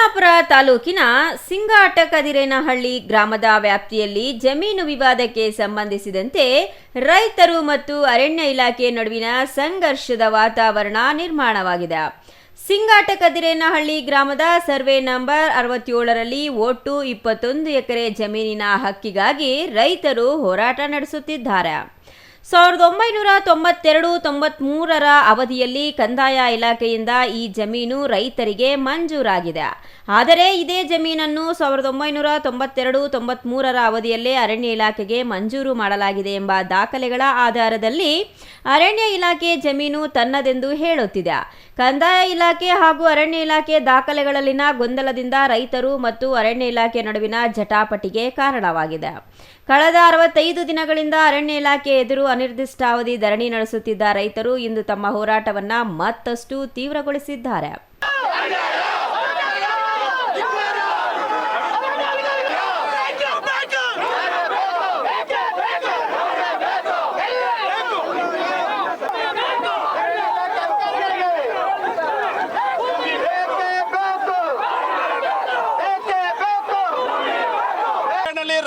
ಚಿಕ್ಕಬಳ್ಳಾಪುರ ತಾಲೂಕಿನ ಸಿಂಗಾಟಕದಿರೇನಹಳ್ಳಿ ಗ್ರಾಮದ ವ್ಯಾಪ್ತಿಯಲ್ಲಿ ಜಮೀನು ವಿವಾದಕ್ಕೆ ಸಂಬಂಧಿಸಿದಂತೆ ರೈತರು ಮತ್ತು ಅರಣ್ಯ ಇಲಾಖೆ ನಡುವಿನ ಸಂಘರ್ಷದ ವಾತಾವರಣ ನಿರ್ಮಾಣವಾಗಿದೆ. ಸಿಂಗಾಟಕದಿರೇನಹಳ್ಳಿ ಗ್ರಾಮದ ಸರ್ವೆ ನಂಬರ್ 67ರಲ್ಲಿ ಒಟ್ಟು 21 ಎಕರೆ ಜಮೀನಿನ ಹಕ್ಕಿಗಾಗಿ ರೈತರು ಹೋರಾಟ ನಡೆಸುತ್ತಿದ್ದಾರೆ. 1992-93ರ ಅವಧಿಯಲ್ಲಿ ಕಂದಾಯ ಇಲಾಖೆಯಿಂದ ಈ ಜಮೀನು ರೈತರಿಗೆ ಮಂಜೂರಾಗಿದೆ. ಆದರೆ ಇದೇ ಜಮೀನನ್ನು 1992-93ರ ಅವಧಿಯಲ್ಲೇ ಅರಣ್ಯ ಇಲಾಖೆಗೆ ಮಂಜೂರು ಮಾಡಲಾಗಿದೆ ಎಂಬ ದಾಖಲೆಗಳ ಆಧಾರದಲ್ಲಿ ಅರಣ್ಯ ಇಲಾಖೆ ಜಮೀನು ತನ್ನದೆಂದು ಹೇಳುತ್ತಿದೆ. ಕಂದಾಯ ಇಲಾಖೆ ಹಾಗೂ ಅರಣ್ಯ ಇಲಾಖೆ ದಾಖಲೆಗಳಲ್ಲಿನ ಗೊಂದಲದಿಂದ ರೈತರು ಮತ್ತು ಅರಣ್ಯ ಇಲಾಖೆ ನಡುವಿನ ಜಟಾಪಟಿಗೆ ಕಾರಣವಾಗಿದೆ. ಕಳೆದ 65 ದಿನಗಳಿಂದ ಅರಣ್ಯ ಇಲಾಖೆ ಎದುರು ಅನಿರ್ದಿಷ್ಟಾವಧಿ ಧರಣಿ ನಡೆಸುತ್ತಿದ್ದ ರೈತರು ಇಂದು ತಮ್ಮ ಹೋರಾಟವನ್ನು ಮತ್ತಷ್ಟು ತೀವ್ರಗೊಳಿಸಿದ್ದಾರೆ.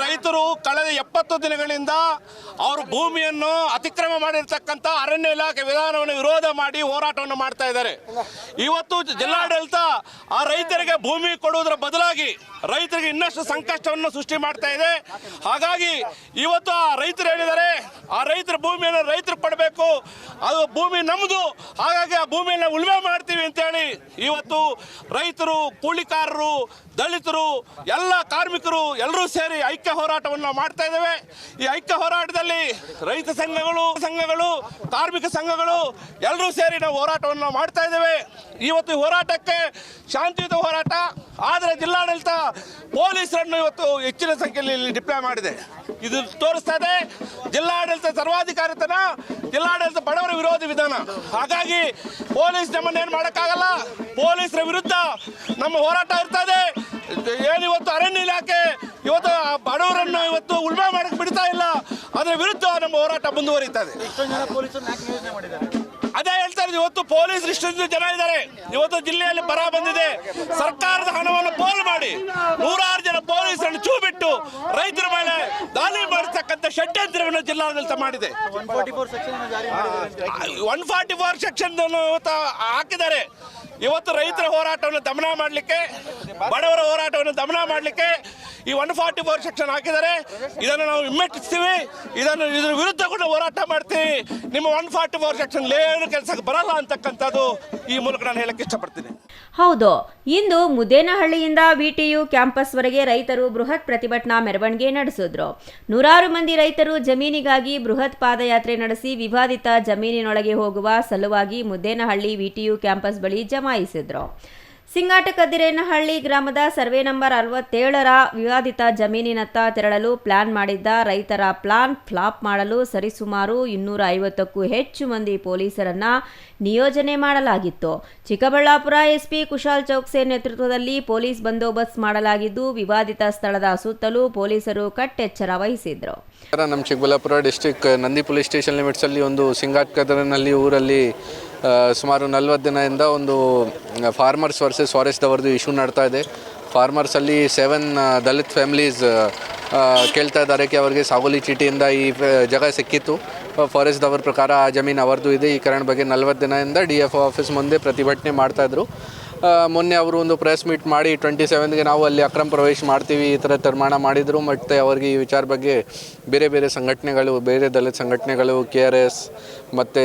ರೈತರು ಕಳೆದ 70 ದಿನಗಳಿಂದ ಅವರು ಭೂಮಿಯನ್ನು ಅತಿಕ್ರಮ ಮಾಡಿರ್ತಕ್ಕಂಥ ಅರಣ್ಯ ಇಲಾಖೆ ವಿಧಾನವನ್ನು ವಿರೋಧ ಮಾಡಿ ಹೋರಾಟವನ್ನು ಮಾಡ್ತಾ ಇದ್ದಾರೆ. ಇವತ್ತು ಜಿಲ್ಲಾಡಳಿತ ಆ ರೈತರಿಗೆ ಭೂಮಿ ಕೊಡುವುದರ ಬದಲಾಗಿ ರೈತರಿಗೆ ಇನ್ನಷ್ಟು ಸಂಕಷ್ಟವನ್ನು ಸೃಷ್ಟಿ ಮಾಡ್ತಾ ಇದೆ. ಹಾಗಾಗಿ ಇವತ್ತು ಆ ರೈತರು ಹೇಳಿದ್ದಾರೆ, ಆ ರೈತರ ಭೂಮಿಯನ್ನು ರೈತರು ಪಡಬೇಕು, ಅದು ಭೂಮಿ ನಮ್ಮದು, ಹಾಗಾಗಿ ಆ ಭೂಮಿಯನ್ನು ಉಳುಮೆ ಮಾಡ್ತೀವಿ ಅಂತೇಳಿ ಇವತ್ತು ರೈತರು, ಕೂಲಿಕಾರರು, ದಲಿತರು, ಎಲ್ಲ ಕಾರ್ಮಿಕರು ಎಲ್ಲರೂ ಸೇರಿ ಐಕ್ಯ ಹೋರಾಟವನ್ನು ಮಾಡ್ತಾ ಇದ್ದೇವೆ. ಈ ಐಕ್ಯ ಹೋರಾಟದಲ್ಲಿ ರೈತ ಸಂಘಗಳು, ಕಾರ್ಮಿಕ ಸಂಘಗಳು ಎಲ್ಲರೂ ಸೇರಿ ನಾವು ಹೋರಾಟವನ್ನು ಮಾಡ್ತಾ ಇದ್ದೇವೆ. ಇವತ್ತು ಈ ಹೋರಾಟಕ್ಕೆ ಶಾಂತಿಯುತ ಹೋರಾಟ, ಆದರೆ ಜಿಲ್ಲಾಡಳಿತ ಪೊಲೀಸರನ್ನು ಇವತ್ತು ಹೆಚ್ಚಿನ ಸಂಖ್ಯೆಯಲ್ಲಿ ಡಿಪ್ಲಾಯ್ ಮಾಡಿದೆ. ಇದು ತೋರಿಸ್ತಾ ಇದೆ ಜಿಲ್ಲಾಡಳಿತ ಸರ್ವಾಧಿಕಾರಿತನ, ಜಿಲ್ಲಾಡಳಿತ ಬಡವರ ವಿರೋಧಿ ವಿಧಾನ. ಹಾಗಾಗಿ ಪೊಲೀಸ್ ನಮ್ಮನ್ನು ಏನು ಮಾಡೋಕ್ಕಾಗಲ್ಲ. ಪೊಲೀಸರ ವಿರುದ್ಧ ನಮ್ಮ ಹೋರಾಟ ಇರ್ತಾ ಇದೆ. ಏನಿವತ್ತು ಅರಣ್ಯ ಇಲಾಖೆ ಇವತ್ತು ಬಡವರನ್ನು ಇವತ್ತು ಉಳುಮೆ ಮಾಡಕ್ಕೆ ಬಿಡ್ತಾ ಇಲ್ಲ, ಅದರ ವಿರುದ್ಧ ನಮ್ಮ ಹೋರಾಟ ಮುಂದುವರಿತಾ ಇದೆ. ಅದೇ ಹೇಳ್ತಾ ಇದ್ದೀವಿ, ಇವತ್ತು ಪೊಲೀಸರು ಇಷ್ಟೊಂದು ಜನ ಇದ್ದಾರೆ. ಇವತ್ತು ಜಿಲ್ಲೆಯಲ್ಲಿ ಬರ ಬಂದಿದೆ, ಸರ್ಕಾರದ ಹಣವನ್ನು ಪೋಲು ಮಾಡಿ 106 ಜನ ಪೊಲೀಸರನ್ನು ಚೂ ಬಿಟ್ಟು ರೈತರ ಮೇಲೆ ದಾಳಿ ಮಾಡತಕ್ಕಂಥ ಷಡ್ಯಂತ್ರವನ್ನು ಜಿಲ್ಲಾಡಳಿತ ಮಾಡಿದೆ. 144 ಸೆಕ್ಷನ್ ಹಾಕಿದ್ದಾರೆ. ಇವತ್ತು ರೈತರ ಹೋರಾಟವನ್ನು ದಮನ ಮಾಡಲಿಕ್ಕೆ, ಬಡವರ ಹೋರಾಟವನ್ನು ದಮನ ಮಾಡಲಿಕ್ಕೆ ಈ 144 ಸೆಕ್ಷನ್ ಹಾಕಿದ್ದಾರೆ. ಇದನ್ನು ನಾವು ಹಿಮ್ಮೆಟ್ಟಿಸ್ತೀವಿ, ಇದ್ರ ವಿರುದ್ಧ ಕೂಡ ಹೋರಾಟ ಮಾಡ್ತೀವಿ. ನಿಮ್ಮ 144 ಸೆಕ್ಷನ್ ಏನು ಕೆಲಸಕ್ಕೆ ಬರಲ್ಲ ಅಂತಕ್ಕಂಥದ್ದು ಈ ಮೂಲಕ ನಾನು ಹೇಳಕ್ಕೆ ಇಷ್ಟಪಡ್ತೀನಿ. ಹೌದು, ಇಂದು ಮುದ್ದೇನಹಳ್ಳಿಯಿಂದ ವಿಟಿಯು ಕ್ಯಾಂಪಸ್ವರೆಗೆ ರೈತರು ಬೃಹತ್ ಪ್ರತಿಭಟನಾ ಮೆರವಣಿಗೆ ನಡೆಸಿದ್ರು. ನೂರಾರು ಮಂದಿ ರೈತರು ಜಮೀನಿಗಾಗಿ ಬೃಹತ್ ಪಾದಯಾತ್ರೆ ನಡೆಸಿ ವಿವಾದಿತ ಜಮೀನಿನೊಳಗೆ ಹೋಗುವ ಸಲುವಾಗಿ ಮುದ್ದೇನಹಳ್ಳಿ ವಿಟಿಯು ಕ್ಯಾಂಪಸ್ ಬಳಿ ಜಮಾಯಿಸಿದ್ರು. ಸಿಂಗಾಟಕದಿರೇನಹಳ್ಳಿ ಗ್ರಾಮದ ಸರ್ವೆ ನಂಬರ್ 67ರ ವಿವಾದಿತ ಜಮೀನಿನತ್ತ ತೆರಳಲು ಪ್ಲಾನ್ ಮಾಡಿದ್ದ ರೈತರ ಪ್ಲಾನ್ ಫ್ಲಾಪ್ ಮಾಡಲು ಸರಿಸುಮಾರು 250ಕ್ಕೂ ಹೆಚ್ಚು ಮಂದಿ ಪೊಲೀಸರನ್ನ ನಿಯೋಜನೆ ಮಾಡಲಾಗಿತ್ತು. ಚಿಕ್ಕಬಳ್ಳಾಪುರ ಎಸ್ಪಿ ಕುಶಾಲ್ ಚೌಕ್ಸೆ ನೇತೃತ್ವದಲ್ಲಿ ಪೊಲೀಸ್ ಬಂದೋಬಸ್ತ್ ಮಾಡಲಾಗಿದ್ದು, ವಿವಾದಿತ ಸ್ಥಳದ ಸುತ್ತಲೂ ಪೊಲೀಸರು ಕಟ್ಟೆಚ್ಚರ ವಹಿಸಿದ್ರು. ನಮ್ಮ Chikkaballapura district Nandi police station ಲಿಮಿಟ್ಸಲ್ಲಿ ಒಂದು ಸಿಂಗಾಟಕದಿರೇನಹಳ್ಳಿ ಊರಲ್ಲಿ ಸುಮಾರು 40 ದಿನದಿಂದ ಒಂದು ಫಾರ್ಮರ್ಸ್ ವರ್ಸಸ್ ಫಾರೆಸ್ಟ್ ಅವರದು ಇಶ್ಯೂ ನಡ್ತಾ ಇದೆ. ಫಾರ್ಮರ್ಸಲ್ಲಿ 7 ದಲಿತ್ ಫ್ಯಾಮಿಲೀಸ್ ಕೇಳ್ತಾ ಇದ್ದಾರೆ ಕಿ ಅವರಿಗೆ ಸಾಗುವಳಿ ಚೀಟಿಯಿಂದ ಈ ಜಾಗ ಸಿಕ್ಕಿತ್ತು. ಫಾರೆಸ್ಟ್ದವ್ರ ಪ್ರಕಾರ ಆ ಜಮೀನು ಅವರದು ಇದೆ. ಈ ಕಾರಣ ಬಗ್ಗೆ 40 ದಿನದಿಂದ DFO ಆಫೀಸ್ ಮುಂದೆ ಪ್ರತಿಭಟನೆ ಮಾಡ್ತಾಯಿದ್ರು. ಮೊನ್ನೆ ಅವರು ಒಂದು ಪ್ರೆಸ್ ಮೀಟ್ ಮಾಡಿ 27ಗೆ ನಾವು ಅಲ್ಲಿ ಅಕ್ರಮ ಪ್ರವೇಶ ಮಾಡ್ತೀವಿ ಈ ಥರ ತೀರ್ಮಾನ ಮಾಡಿದರು. ಮತ್ತು ಅವರಿಗೆ ಈ ವಿಚಾರ ಬಗ್ಗೆ ಬೇರೆ ಸಂಘಟನೆಗಳು, ಬೇರೆ ದಲಿತ ಸಂಘಟನೆಗಳು, KRS ಮತ್ತು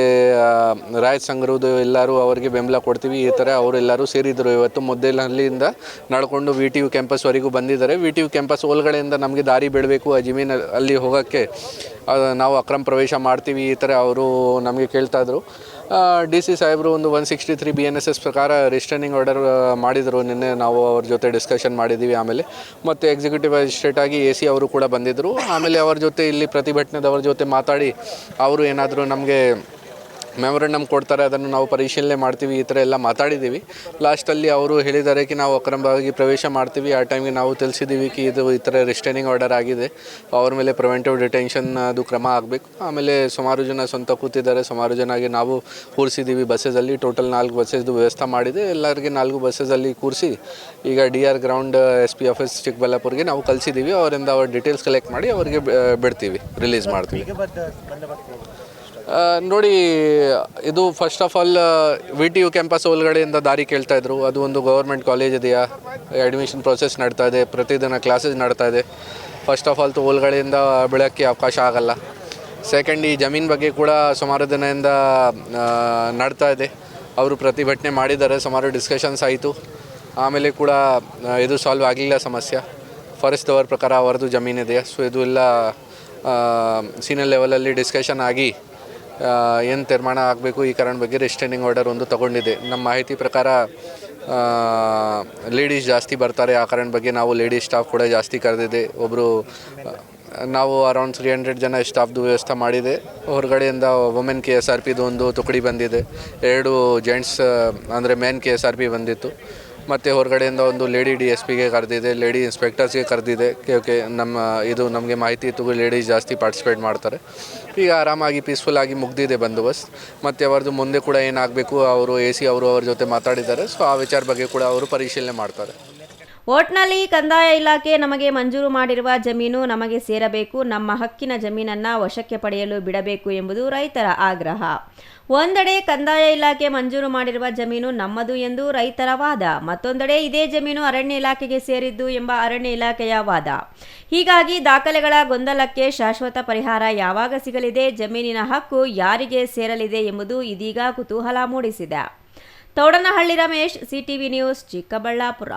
ರಾಯತ್ ಸಂಘರದು ಎಲ್ಲರೂ ಅವರಿಗೆ ಬೆಂಬಲ ಕೊಡ್ತೀವಿ ಈ ಥರ ಅವರೆಲ್ಲರೂ ಸೇರಿದರು. ಇವತ್ತು ಮುದ್ದೇನಹಳ್ಳಿಯಿಂದ ನಡ್ಕೊಂಡು VTU ಕ್ಯಾಂಪಸ್ವರೆಗೂ ಬಂದಿದ್ದಾರೆ. VTU ಕ್ಯಾಂಪಸ್ ಒಳಗಡೆಯಿಂದ ನಮಗೆ ದಾರಿ ಬಿಡಬೇಕು, ಆ ಜಮೀನು ಅಲ್ಲಿ ಹೋಗೋಕ್ಕೆ ನಾವು ಅಕ್ರಮ ಪ್ರವೇಶ ಮಾಡ್ತೀವಿ ಈ ಥರ ಅವರು ನಮಗೆ ಕೇಳ್ತಾಯಿದ್ರು. DC ಸಾಹೇಬರು ಒಂದು 163 BNSS ಪ್ರಕಾರ ರಿಸ್ಟ್ರೈನಿಂಗ್ ಆರ್ಡರ್ ಮಾಡಿದರು. ನಿನ್ನೆ ನಾವು ಅವ್ರ ಜೊತೆ ಡಿಸ್ಕಷನ್ ಮಾಡಿದ್ದೀವಿ. ಆಮೇಲೆ ಮತ್ತು ಎಕ್ಸಿಕ್ಯೂಟಿವ್ ಮ್ಯಾಜಿಸ್ಟ್ರೇಟ್ ಆಗಿ AC ಅವರು ಕೂಡ ಬಂದಿದ್ದರು. ಆಮೇಲೆ ಅವ್ರ ಜೊತೆ ಇಲ್ಲಿ ಪ್ರತಿಭಟನೆದವ್ರ ಜೊತೆ ಮಾತಾಡಿ ಅವರು ಏನಾದರೂ ನಮಗೆ ಮೆಮೊರಂಡಮ್ ಕೊಡ್ತಾರೆ, ಅದನ್ನು ನಾವು ಪರಿಶೀಲನೆ ಮಾಡ್ತೀವಿ, ಈ ಥರ ಎಲ್ಲ ಮಾತಾಡಿದ್ದೀವಿ. ಲಾಸ್ಟಲ್ಲಿ ಅವರು ಹೇಳಿದ್ದಾರೆ ಕಿ ನಾವು ಅಕ್ರಮವಾಗಿ ಪ್ರವೇಶ ಮಾಡ್ತೀವಿ. ಆ ಟೈಮ್ಗೆ ನಾವು ತಿಳಿಸಿದ್ದೀವಿ ಕಿ ಇದು ಈ ಥರ ರಿಸ್ಟೈನಿಂಗ್ ಆರ್ಡರ್ ಆಗಿದೆ, ಅವ್ರ ಮೇಲೆ ಪ್ರಿವೆಂಟಿವ್ ಡಿಟೆನ್ಷನ್ ಅದು ಕ್ರಮ ಆಗಬೇಕು. ಆಮೇಲೆ ಸುಮಾರು ಜನ ಸ್ವಂತ ಕೂತಿದ್ದಾರೆ, ಸುಮಾರು ಜನಗೆ ನಾವು ಕೂರಿಸಿದ್ದೀವಿ ಬಸ್ಸಲ್ಲಿ. ಟೋಟಲ್ 4 ಬಸ್ಸಸ್ದು ವ್ಯವಸ್ಥೆ ಮಾಡಿದೆ. ಎಲ್ಲರಿಗೆ 4 ಬಸ್ಸಲ್ಲಿ ಕೂರಿಸಿ ಈಗ DR ಗ್ರೌಂಡ್ SP ಆಫೀಸ್ ಚಿಕ್ಕಬಳ್ಳಾಪುರ್ಗೆ ನಾವು ಕಳಿಸಿದ್ದೀವಿ. ಅವರಿಂದ ಅವ್ರ ಡೀಟೇಲ್ಸ್ ಕಲೆಕ್ಟ್ ಮಾಡಿ ಅವರಿಗೆ ಬಿಡ್ತೀವಿ, ರಿಲೀಸ್ ಮಾಡ್ತೀವಿ. ನೋಡಿ, ಇದು first of all VTU campus ಒಳಗಡೆಯಿಂದ ದಾರಿ ಕೇಳ್ತಾಯಿದ್ರು. ಅದು ಒಂದು ಗೌರ್ಮೆಂಟ್ ಕಾಲೇಜ್ ಇದೆಯಾ, ಅಡ್ಮಿಷನ್ ಪ್ರೊಸೆಸ್ ನಡ್ತಾ ಇದೆ, ಪ್ರತಿದಿನ ಕ್ಲಾಸಸ್ ನಡ್ತಾ ಇದೆ. ಫಸ್ಟ್ ಆಫ್ ಆಲ್ ಒಳಗಡೆಯಿಂದ ಬೆಳಕ್ಕೆ ಅವಕಾಶ ಆಗಲ್ಲ. ಸೆಕೆಂಡ್, ಈ ಜಮೀನು ಬಗ್ಗೆ ಕೂಡ ಸುಮಾರು ದಿನದಿಂದ ನಡ್ತಾ ಇದೆ. ಅವರು ಪ್ರತಿಭಟನೆ ಮಾಡಿದ್ದಾರೆ, ಸುಮಾರು ಡಿಸ್ಕಷನ್ಸ್ ಆಯಿತು. ಆಮೇಲೆ ಕೂಡ ಇದು ಸಾಲ್ವ್ ಆಗಲಿಲ್ಲ ಸಮಸ್ಯೆ. ಫಾರೆಸ್ಟ್ ಅವರ ಪ್ರಕಾರ ಅವರದು ಜಮೀನಿದೆ. ಸೊ ಇದು ಎಲ್ಲ ಸೀನಿಯರ್ ಲೆವೆಲಲ್ಲಿ ಡಿಸ್ಕಷನ್ ಆಗಿ ಏನು ತೀರ್ಮಾನ ಆಗಬೇಕು ಈ ಕಾರಣ ಬಗ್ಗೆ ರಿಸ್ಟೈನಿಂಗ್ ಆರ್ಡರ್ ಒಂದು ತಗೊಂಡಿದೆ. ನಮ್ಮ ಮಾಹಿತಿ ಪ್ರಕಾರ ಲೇಡೀಸ್ ಜಾಸ್ತಿ ಬರ್ತಾರೆ, ಆ ಕಾರಣ ಬಗ್ಗೆ ನಾವು ಲೇಡೀಸ್ ಸ್ಟಾಫ್ ಕೂಡ ಜಾಸ್ತಿ ಕರೆದಿದೆ. ನಾವು ಅರೌಂಡ್ 300 ಜನ ಸ್ಟಾಫ್ದು ವ್ಯವಸ್ಥೆ ಮಾಡಿದೆ. ಹೊರಗಡೆಯಿಂದ ವುಮೆನ್ KSRPದು ಒಂದು ತುಕಡಿ ಬಂದಿದೆ, 2 ಜೆಂಟ್ಸ್ ಅಂದರೆ ಮೇನ್ KSRP ಬಂದಿತ್ತು. ಮತ್ತು ಹೊರಗಡೆಯಿಂದ ಒಂದು ಲೇಡಿ DSPಗೆ ಕರೆದಿದೆ, ಲೇಡಿ ಇನ್ಸ್ಪೆಕ್ಟರ್ಸ್ಗೆ ಕರೆದಿದೆ. ಇದು ನಮಗೆ ಮಾಹಿತಿ ಇತ್ತು ಲೇಡೀಸ್ ಜಾಸ್ತಿ ಪಾರ್ಟಿಸಿಪೇಟ್ ಮಾಡ್ತಾರೆ. ಈಗ ಆರಾಮಾಗಿ ಪೀಸ್ಫುಲ್ಲಾಗಿ ಮುಗ್ದಿದೆ ಬಂದೋಬಸ್ತ್. ಮತ್ತು ಅವರದ್ದು ಮುಂದೆ ಕೂಡ ಏನಾಗಬೇಕು ಅವರು AC ಅವರು ಅವ್ರ ಜೊತೆ ಮಾತಾಡಿದ್ದಾರೆ. ಸೊ ಆ ವಿಚಾರ ಬಗ್ಗೆ ಕೂಡ ಅವರು ಪರಿಶೀಲನೆ ಮಾಡ್ತಾರೆ. ಒಟ್ನಲ್ಲಿ ಕಂದಾಯ ಇಲಾಖೆ ನಮಗೆ ಮಂಜೂರು ಮಾಡಿರುವ ಜಮೀನು ನಮಗೆ ಸೇರಬೇಕು, ನಮ್ಮ ಹಕ್ಕಿನ ಜಮೀನನ್ನು ವಶಕ್ಕೆ ಪಡೆಯಲು ಬಿಡಬೇಕು ಎಂಬುದು ರೈತರ ಆಗ್ರಹ. ಒಂದೆಡೆ ಕಂದಾಯ ಇಲಾಖೆ ಮಂಜೂರು ಮಾಡಿರುವ ಜಮೀನು ನಮ್ಮದು ಎಂದು ರೈತರ ವಾದ, ಮತ್ತೊಂದೆಡೆ ಇದೇ ಜಮೀನು ಅರಣ್ಯ ಇಲಾಖೆಗೆ ಸೇರಿದ್ದು ಎಂಬ ಅರಣ್ಯ ಇಲಾಖೆಯ ವಾದ. ಹೀಗಾಗಿ ದಾಖಲೆಗಳ ಗೊಂದಲಕ್ಕೆ ಶಾಶ್ವತ ಪರಿಹಾರ ಯಾವಾಗ ಸಿಗಲಿದೆ, ಜಮೀನಿನ ಹಕ್ಕು ಯಾರಿಗೆ ಸೇರಲಿದೆ ಎಂಬುದು ಇದೀಗ ಕುತೂಹಲ ಮೂಡಿಸಿದೆ. Thoudanahalli Ramesh, CTV news, Chikkaballapur.